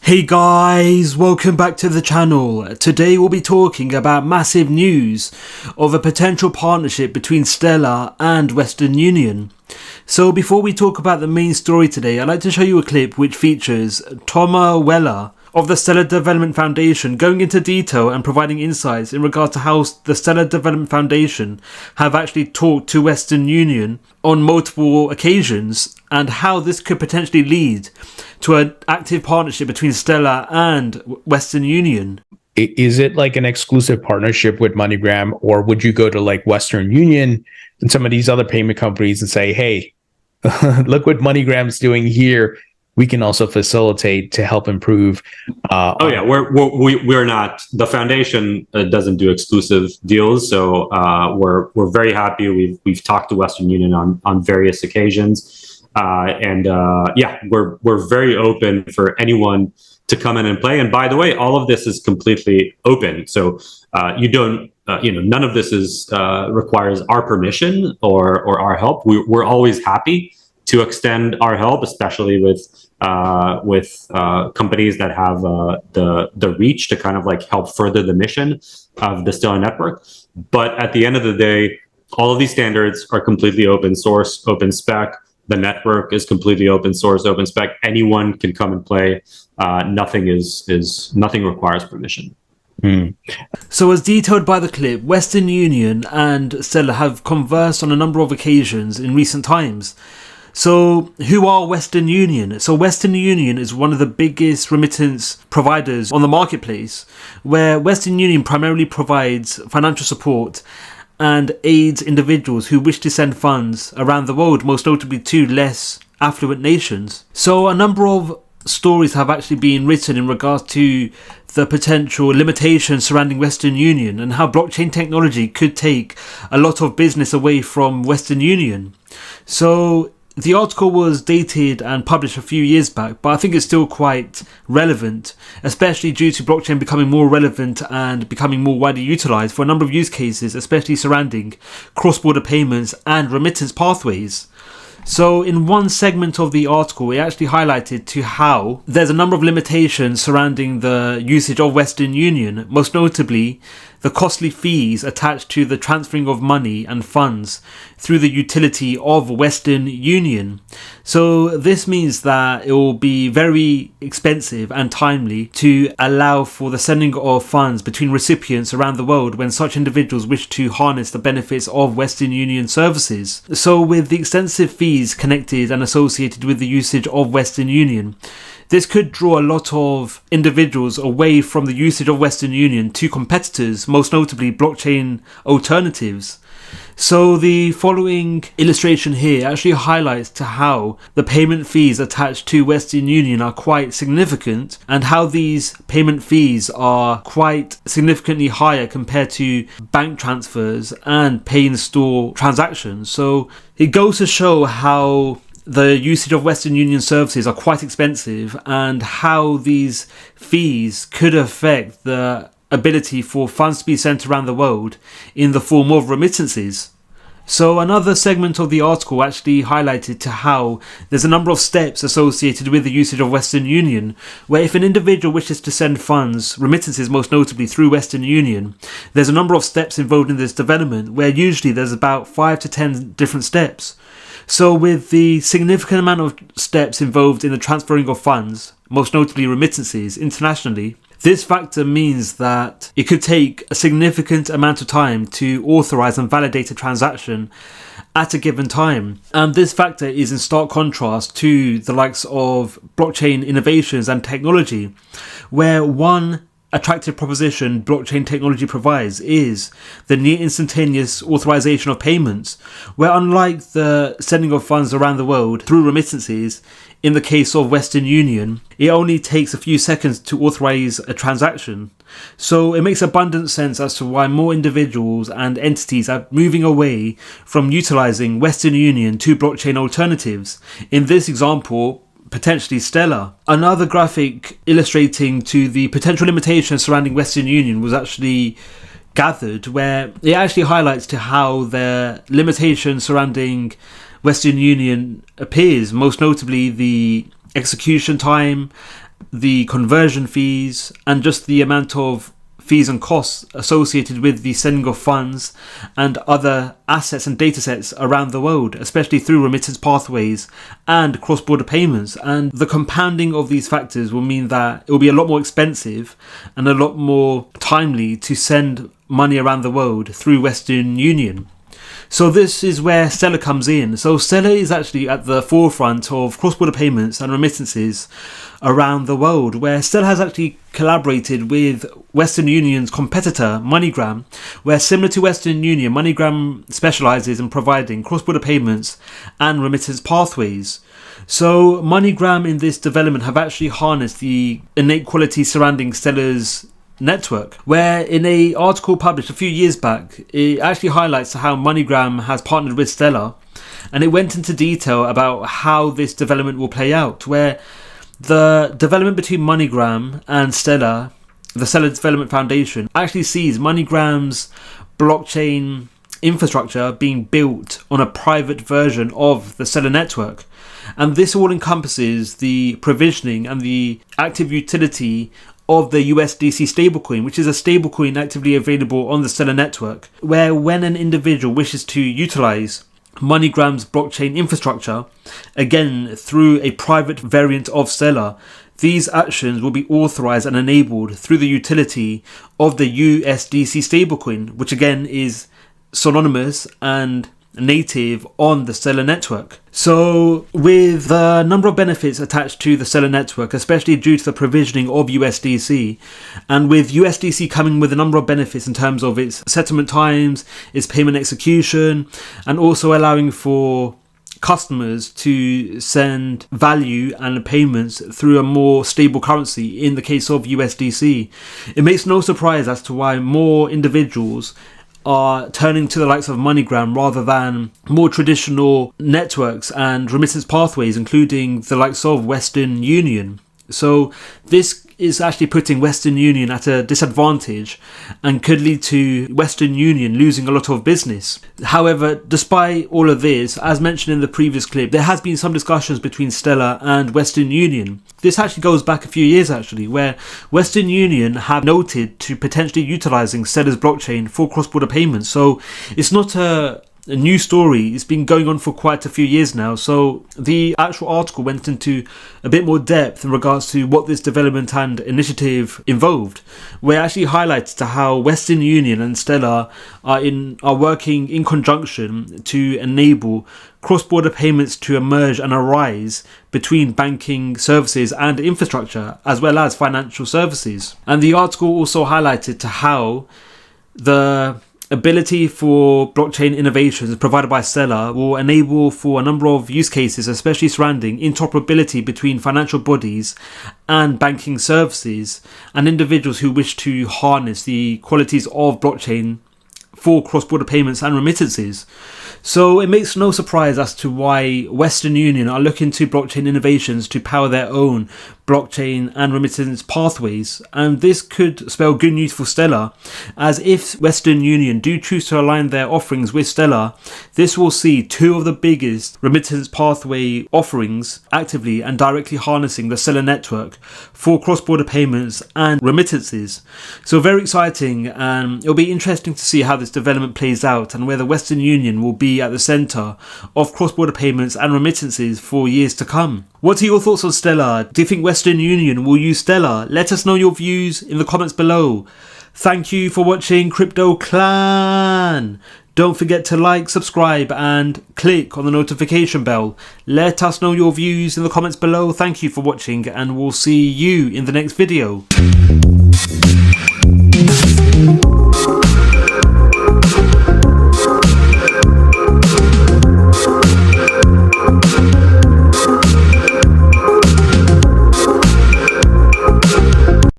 Hey guys, welcome back to the channel. Today we'll be talking about massive news of a potential partnership between Stellar and Western Union. So before we talk about the main story today, I'd like to show you a clip which features Thomas Weller of the Stellar Development Foundation going into detail and providing insights in regards to how the Stellar Development Foundation have actually talked to Western Union on multiple occasions and how this could potentially lead to an active partnership between Stellar and Western Union. Is it like an exclusive partnership with MoneyGram, or would you go to like Western Union and some of these other payment companies and say, hey, look what MoneyGram's doing here. We can also facilitate to help improve. We're not. The foundation doesn't do exclusive deals, so we're very happy. We've talked to Western Union on various occasions, we're very open for anyone to come in and play. And by the way, all of this is completely open, so none of this is requires our permission or our help. We're always happy to extend our help, especially with companies that have the reach to kind of like help further the mission of the Stellar network. But at the end of the day, all of these standards are completely open source, open spec. The network is completely open source, open spec. Anyone can come and play. Nothing requires permission. So as detailed by the clip, Western Union and Stellar have conversed on a number of occasions in recent times. So who are Western Union? So Western Union is one of the biggest remittance providers on the marketplace, where Western Union primarily provides financial support and aids individuals who wish to send funds around the world, most notably to less affluent nations. So a number of stories have actually been written in regards to the potential limitations surrounding Western Union and how blockchain technology could take a lot of business away from Western Union. So the article was dated and published a few years back, but I think it's still quite relevant, especially due to blockchain becoming more relevant and becoming more widely utilized for a number of use cases, especially surrounding cross-border payments and remittance pathways. So in one segment of the article, it actually highlighted to how there's a number of limitations surrounding the usage of Western Union, most notably the costly fees attached to the transferring of money and funds through the utility of Western Union. So this means that it will be very expensive and timely to allow for the sending of funds between recipients around the world when such individuals wish to harness the benefits of Western Union services. So with the extensive fees connected and associated with the usage of Western Union, this could draw a lot of individuals away from the usage of Western Union to competitors, most notably blockchain alternatives. So the following illustration here actually highlights to how the payment fees attached to Western Union are quite significant and how these payment fees are quite significantly higher compared to bank transfers and pay-in-store transactions. So it goes to show how the usage of Western Union services are quite expensive and how these fees could affect the ability for funds to be sent around the world in the form of remittances. So another segment of the article actually highlighted to how there's a number of steps associated with the usage of Western Union, where if an individual wishes to send funds, remittances most notably through Western Union, there's a number of steps involved in this development, where usually there's about 5 to 10 different steps. So with the significant amount of steps involved in the transferring of funds, most notably remittances internationally, this factor means that it could take a significant amount of time to authorize and validate a transaction at a given time. And this factor is in stark contrast to the likes of blockchain innovations and technology, where one attractive proposition blockchain technology provides is the near instantaneous authorization of payments, where unlike the sending of funds around the world through remittances, in the case of Western Union, it only takes a few seconds to authorize a transaction. So it makes abundant sense as to why more individuals and entities are moving away from utilizing Western Union to blockchain alternatives. In this example, potentially Stellar. Another graphic illustrating to the potential limitations surrounding Western Union was actually gathered, where it actually highlights to how the limitations surrounding Western Union appears, most notably the execution time the conversion fees, and just the amount of fees and costs associated with the sending of funds and other assets and data sets around the world, especially through remittance pathways and cross-border payments. And the compounding of these factors will mean that it will be a lot more expensive and a lot more timely to send money around the world through Western Union. So this is where Stellar comes in. So Stellar is actually at the forefront of cross-border payments and remittances around the world, where Stellar has actually collaborated with Western Union's competitor MoneyGram, where similar to Western Union, MoneyGram specializes in providing cross-border payments and remittance pathways. So MoneyGram in this development have actually harnessed the innate quality surrounding Stellar's network, where in a article published a few years back, it actually highlights how MoneyGram has partnered with Stellar, and it went into detail about how this development will play out, where the development between MoneyGram and Stellar, the Stellar Development Foundation, actually sees MoneyGram's blockchain infrastructure being built on a private version of the Stellar network. And this all encompasses the provisioning and the active utility of the USDC stablecoin, which is a stablecoin actively available on the Stellar network, where when an individual wishes to utilize MoneyGram's blockchain infrastructure, again through a private variant of Stellar, these actions will be authorized and enabled through the utility of the USDC stablecoin, which again is synonymous and native on the Stellar network. So with the number of benefits attached to the Stellar network, especially due to the provisioning of USDC, and with USDC coming with a number of benefits in terms of its settlement times, its payment execution, and also allowing for customers to send value and payments through a more stable currency in the case of USDC, it makes no surprise as to why more individuals are turning to the likes of MoneyGram rather than more traditional networks and remittance pathways, including the likes of Western Union. So this is actually putting Western Union at a disadvantage and could lead to Western Union losing a lot of business. However, despite all of this, as mentioned in the previous clip, there has been some discussions between Stellar and Western Union. This actually goes back a few years where Western Union have noted to potentially utilizing Stellar's blockchain for cross-border payments. So it's not a new story. It's been going on for quite a few years now. So the actual article went into a bit more depth in regards to what this development and initiative involved, where it actually highlights to how Western Union and Stellar are working in conjunction to enable cross-border payments to emerge and arise between banking services and infrastructure, as well as financial services. And the article also highlighted to how the ability for blockchain innovations provided by Stellar will enable for a number of use cases, especially surrounding interoperability between financial bodies and banking services and individuals who wish to harness the qualities of blockchain for cross-border payments and remittances. So it makes no surprise as to why Western Union are looking to blockchain innovations to power their own blockchain and remittance pathways, and this could spell good news for Stellar, as if Western Union do choose to align their offerings with Stellar, this will see two of the biggest remittance pathway offerings actively and directly harnessing the Stellar network for cross-border payments and remittances. So very exciting, and it'll be interesting to see how this development plays out and whether Western Union will be at the centre of cross-border payments and remittances for years to come. What are your thoughts on Stellar? Do you think Western Union will use Stellar? Let us know your views in the comments below. Thank you for watching Crypto Clan. Don't forget to like, subscribe and click on the notification bell. Let us know your views in the comments below. Thank you for watching and we'll see you in the next video.